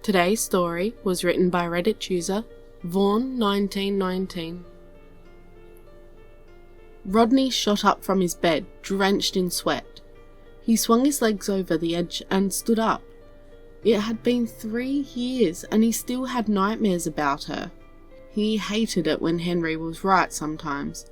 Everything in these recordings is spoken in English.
Today's story was written by Reddit user Vaughn1919. Rodney shot up from his bed, drenched in sweat. He swung his legs over the edge and stood up. It had been 3 years and he still had nightmares about her. He hated it when Henry was right sometimes.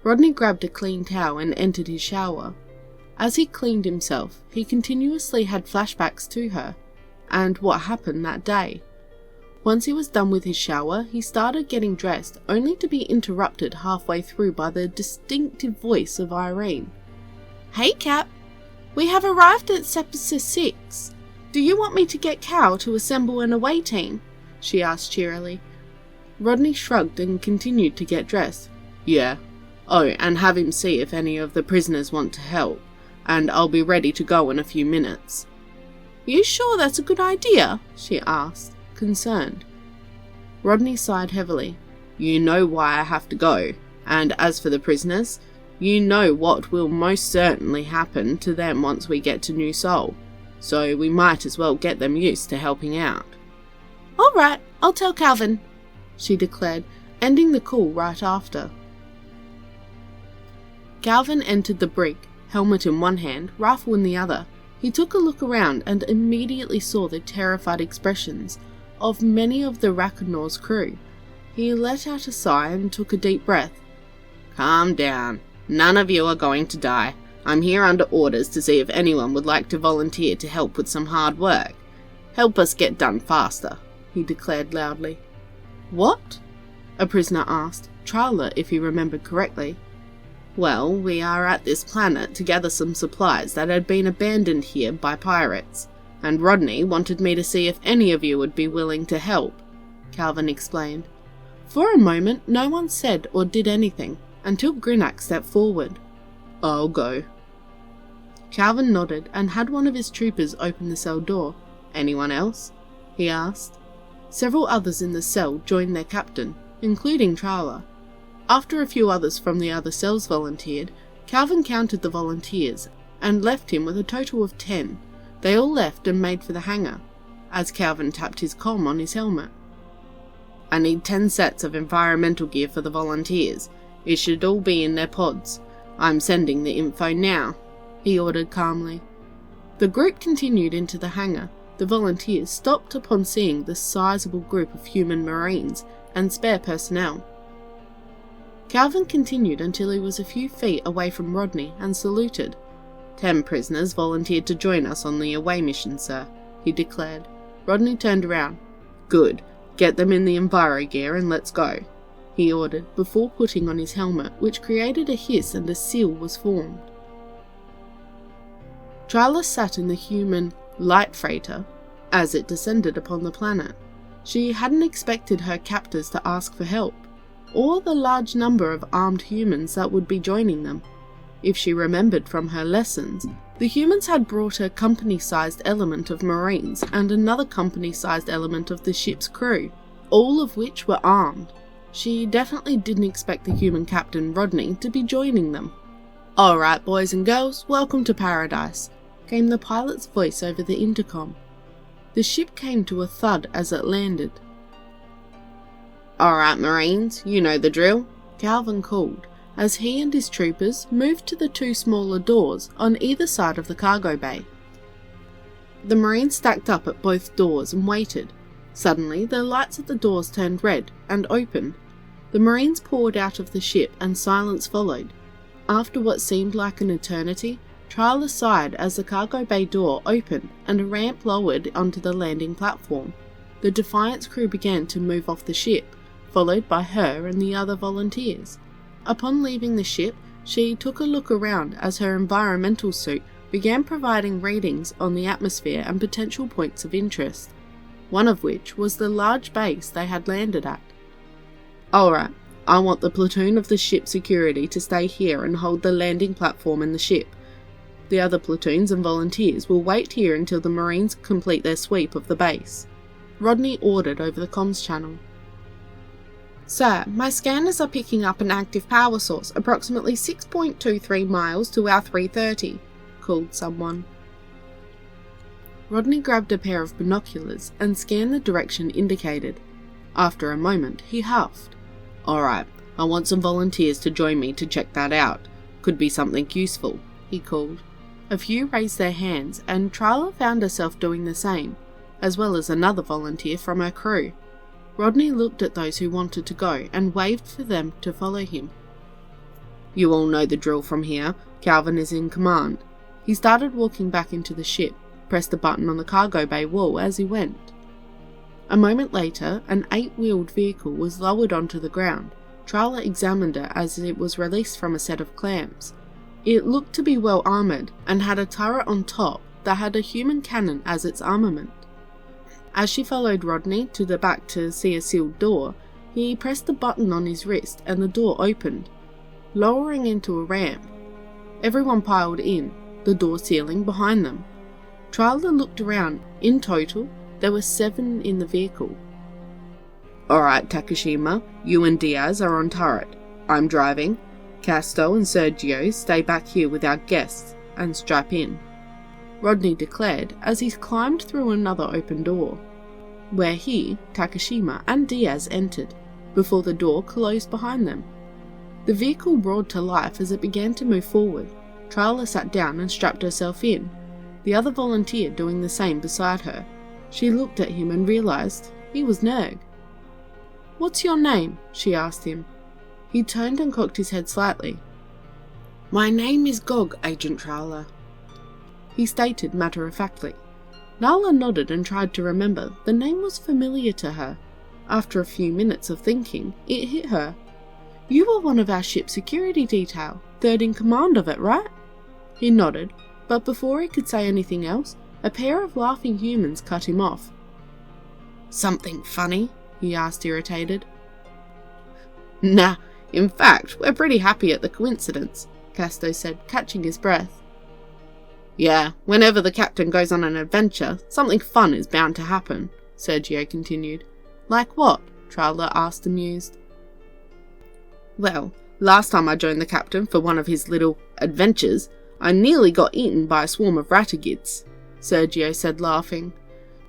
Rodney grabbed a clean towel and entered his shower. As he cleaned himself, he continuously had flashbacks to her and what happened that day. Once he was done with his shower, he started getting dressed, only to be interrupted halfway through by the distinctive voice of Irene. "Hey Cap, we have arrived at Sector 6. Do you want me to get Cal to assemble an away team?" she asked cheerily. Rodney shrugged and continued to get dressed. "Yeah. Oh, and have him see if any of the prisoners want to help, and I'll be ready to go in a few minutes." "You sure that's a good idea?" she asked, concerned. Rodney sighed heavily. "You know why I have to go, and as for the prisoners, you know what will most certainly happen to them once we get to New Seoul, so we might as well get them used to helping out." "All right, I'll tell Calvin," she declared, ending the call right after. Calvin entered the brig, helmet in one hand, rifle in the other. He took a look around and immediately saw the terrified expressions of many of the Raconor's crew. He let out a sigh and took a deep breath. "Calm down. None of you are going to die. I'm here under orders to see if anyone would like to volunteer to help with some hard work. Help us get done faster," he declared loudly. "What?" a prisoner asked, Charla if he remembered correctly. "Well, we are at this planet to gather some supplies that had been abandoned here by pirates, and Rodney wanted me to see if any of you would be willing to help," Calvin explained. For a moment, no one said or did anything, until Grinnak stepped forward. "I'll go." Calvin nodded and had one of his troopers open the cell door. "Anyone else?" he asked. Several others in the cell joined their captain, including Charla. After a few others from the other cells volunteered, Calvin counted the volunteers and left him with a total of 10. They all left and made for the hangar, as Calvin tapped his comm on his helmet. "I need 10 sets of environmental gear for the volunteers. It should all be in their pods. I'm sending the info now," he ordered calmly. The group continued into the hangar. The volunteers stopped upon seeing the sizable group of human marines and spare personnel. Calvin continued until he was a few feet away from Rodney and saluted. 10 prisoners volunteered to join us on the away mission, sir," he declared. Rodney turned around. "Good. Get them in the enviro gear and let's go," he ordered before putting on his helmet, which created a hiss and a seal was formed. Charla sat in the human light freighter as it descended upon the planet. She hadn't expected her captors to ask for help, or the large number of armed humans that would be joining them. If she remembered from her lessons, the humans had brought a company-sized element of Marines and another company-sized element of the ship's crew, all of which were armed. She definitely didn't expect the human captain, Rodney, to be joining them. "Alright, boys and girls, welcome to paradise," came the pilot's voice over the intercom. The ship came to a thud as it landed. "Alright, Marines, you know the drill," Calvin called, as he and his troopers moved to the 2 smaller doors on either side of the cargo bay. The Marines stacked up at both doors and waited. Suddenly, the lights at the doors turned red and opened. The Marines poured out of the ship and silence followed. After what seemed like an eternity, Charla sighed as the cargo bay door opened and a ramp lowered onto the landing platform. The Defiance crew began to move off the ship, followed by her and the other volunteers. Upon leaving the ship, she took a look around as her environmental suit began providing readings on the atmosphere and potential points of interest, one of which was the large base they had landed at. "Alright, I want the platoon of the ship security to stay here and hold the landing platform and the ship. The other platoons and volunteers will wait here until the Marines complete their sweep of the base," Rodney ordered over the comms channel. "Sir, my scanners are picking up an active power source approximately 6.23 miles to our 330, called someone. Rodney grabbed a pair of binoculars and scanned the direction indicated. After a moment, he huffed. "Alright, I want some volunteers to join me to check that out. Could be something useful," he called. A few raised their hands, and Tryla found herself doing the same, as well as another volunteer from her crew. Rodney looked at those who wanted to go and waved for them to follow him. "You all know the drill from here. Calvin is in command." He started walking back into the ship, pressed a button on the cargo bay wall as he went. A moment later, an 8-wheeled vehicle was lowered onto the ground. Tryla examined it as it was released from a set of clamps. It looked to be well armoured and had a turret on top that had a human cannon as its armament. As she followed Rodney to the back to see a sealed door, he pressed a button on his wrist and the door opened, lowering into a ramp. Everyone piled in, the door sealing behind them. Tryla looked around. In total, there were 7 in the vehicle. "Alright, Takashima, you and Diaz are on turret. I'm driving. Casto and Sergio stay back here with our guests and strap in," Rodney declared as he climbed through another open door, where he, Takashima and Diaz entered, before the door closed behind them. The vehicle roared to life as it began to move forward. Tryla sat down and strapped herself in, the other volunteer doing the same beside her. She looked at him and realised he was Nerg. "What's your name?" she asked him. He turned and cocked his head slightly. "My name is Gog, Agent Tryla," he stated matter-of-factly. Nala nodded and tried to remember. The name was familiar to her. After a few minutes of thinking, it hit her. "You were one of our ship's security detail, third in command of it, right?" He nodded, but before he could say anything else, a pair of laughing humans cut him off. "Something funny?" he asked, irritated. "Nah, in fact, we're pretty happy at the coincidence," Casto said, catching his breath. "Yeah, whenever the captain goes on an adventure, something fun is bound to happen," Sergio continued. "Like what?" Tryla asked, amused. "Well, last time I joined the captain for one of his little adventures, I nearly got eaten by a swarm of rattigids," Sergio said, laughing.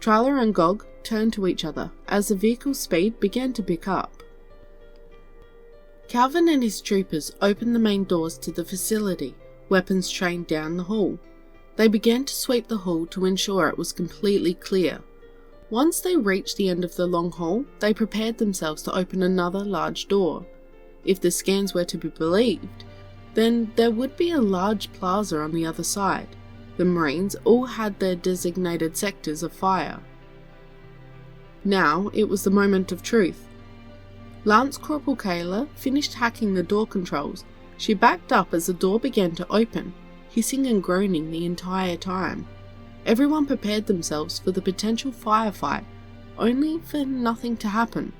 Tryla and Gog turned to each other as the vehicle's speed began to pick up. Calvin and his troopers opened the main doors to the facility, weapons trained down the hall. They began to sweep the hall to ensure it was completely clear. Once they reached the end of the long hall, they prepared themselves to open another large door. If the scans were to be believed, then there would be a large plaza on the other side. The Marines all had their designated sectors of fire. Now it was the moment of truth. Lance Corporal Kayla finished hacking the door controls. She backed up as the door began to open, hissing and groaning the entire time. Everyone prepared themselves for the potential firefight, only for nothing to happen.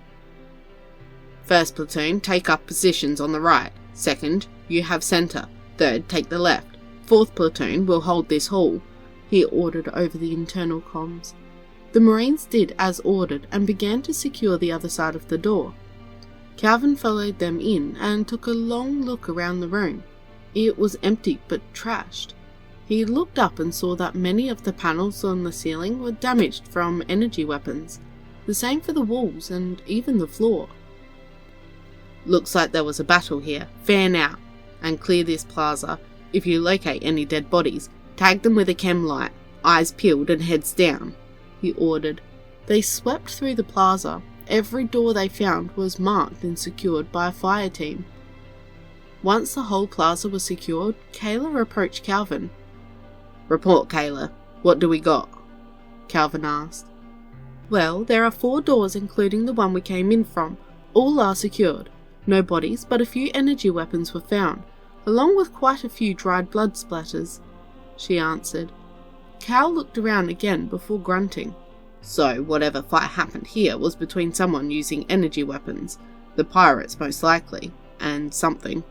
"First platoon, take up positions on the right. Second, you have centre. Third, take the left. Fourth platoon will hold this hall," he ordered over the internal comms. The Marines did as ordered and began to secure the other side of the door. Calvin followed them in and took a long look around the room. It was empty but trashed. He looked up and saw that many of the panels on the ceiling were damaged from energy weapons. The same for the walls and even the floor. "Looks like there was a battle here. Fan out and clear this plaza. If you locate any dead bodies, tag them with a chem light, eyes peeled and heads down," he ordered. They swept through the plaza. Every door they found was marked and secured by a fire team. Once the whole plaza was secured, Kayla approached Calvin. "Report, Kayla. What do we got?" Calvin asked. "Well, there are 4 doors including the one we came in from. All are secured. No bodies, but a few energy weapons were found, along with quite a few dried blood splatters," she answered. Cal looked around again before grunting. "So whatever fight happened here was between someone using energy weapons, the pirates most likely, and something."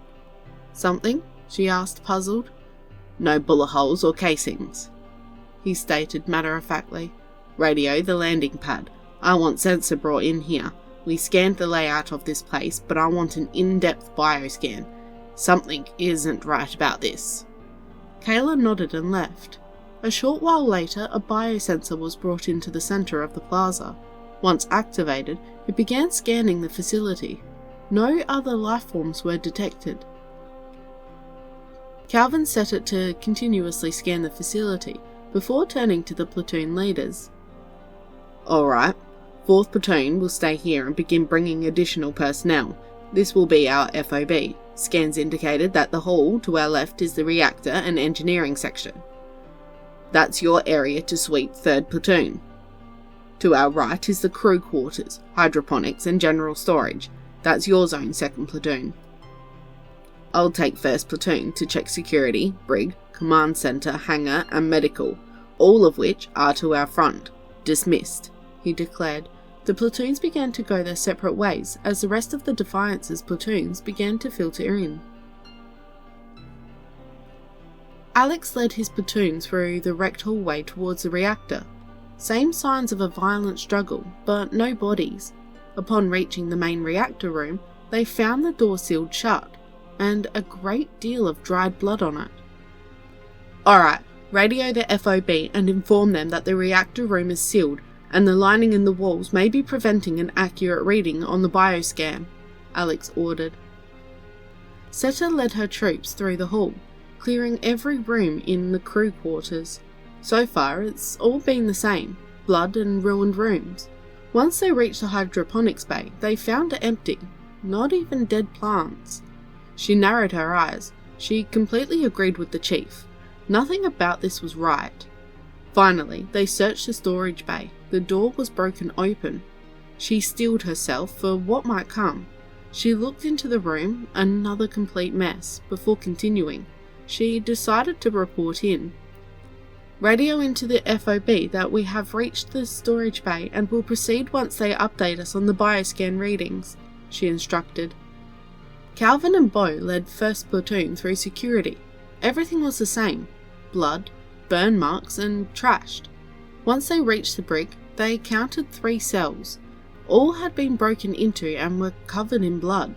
"Something?" she asked, puzzled. "No bullet holes or casings," he stated matter-of-factly. "Radio the landing pad. I want sensor brought in here. We scanned the layout of this place, but I want an in-depth bioscan. Something isn't right about this." Kayla nodded and left. A short while later, a biosensor was brought into the centre of the plaza. Once activated, it began scanning the facility. No other lifeforms were detected. Calvin set it to continuously scan the facility, before turning to the platoon leaders. "Alright, 4th Platoon will stay here and begin bringing additional personnel. This will be our FOB. Scans indicated that the hall to our left is the reactor and engineering section. That's your area to sweep 3rd Platoon. To our right is the crew quarters, hydroponics and general storage. That's your zone, 2nd Platoon. I'll take 1st Platoon to check security, brig, command centre, hangar and medical, all of which are to our front. Dismissed," he declared. The platoons began to go their separate ways as the rest of the Defiance's platoons began to filter in. Alex led his platoon through the wrecked hallway towards the reactor. Same signs of a violent struggle, but no bodies. Upon reaching the main reactor room, they found the door sealed shut, and a great deal of dried blood on it. "Alright, radio the FOB and inform them that the reactor room is sealed and the lining in the walls may be preventing an accurate reading on the bioscan," Alex ordered. Seta led her troops through the hall, clearing every room in the crew quarters. So far, it's all been the same, blood and ruined rooms. Once they reached the hydroponics bay, they found it empty, not even dead plants. She narrowed her eyes. She completely agreed with the chief. Nothing about this was right. Finally, they searched the storage bay. The door was broken open. She steeled herself for what might come. She looked into the room, another complete mess. Before continuing, she decided to report in. "Radio into the FOB that we have reached the storage bay and will proceed once they update us on the bioscan readings," she instructed. Calvin and Bo led 1st Platoon through security. Everything was the same: blood, burn marks and trashed. Once they reached the brig, they counted 3 cells. All had been broken into and were covered in blood.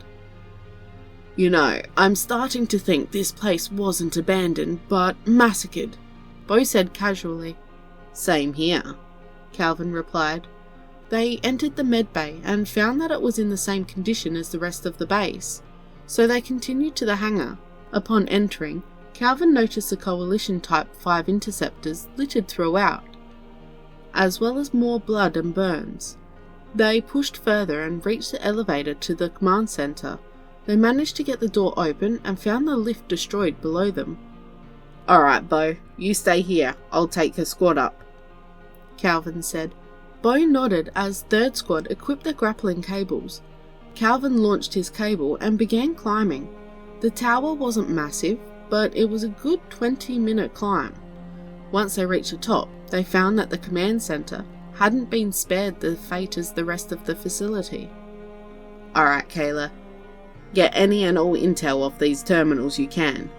"You know, I'm starting to think this place wasn't abandoned, but massacred," Bo said casually. "Same here," Calvin replied. They entered the med bay and found that it was in the same condition as the rest of the base, so they continued to the hangar. Upon entering, Calvin noticed the Coalition Type 5 interceptors littered throughout, as well as more blood and burns. They pushed further and reached the elevator to the command center. They managed to get the door open and found the lift destroyed below them. "Alright, Bo, you stay here. I'll take her squad up," Calvin said. Bo nodded as 3rd Squad equipped their grappling cables. Calvin launched his cable and began climbing. The tower wasn't massive, but it was a good 20-minute climb. Once they reached the top, they found that the command center hadn't been spared the fate as the rest of the facility. "Alright, Kayla, get any and all intel off these terminals you can.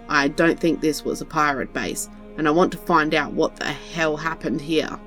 I don't think this was a pirate base, and I want to find out what the hell happened here."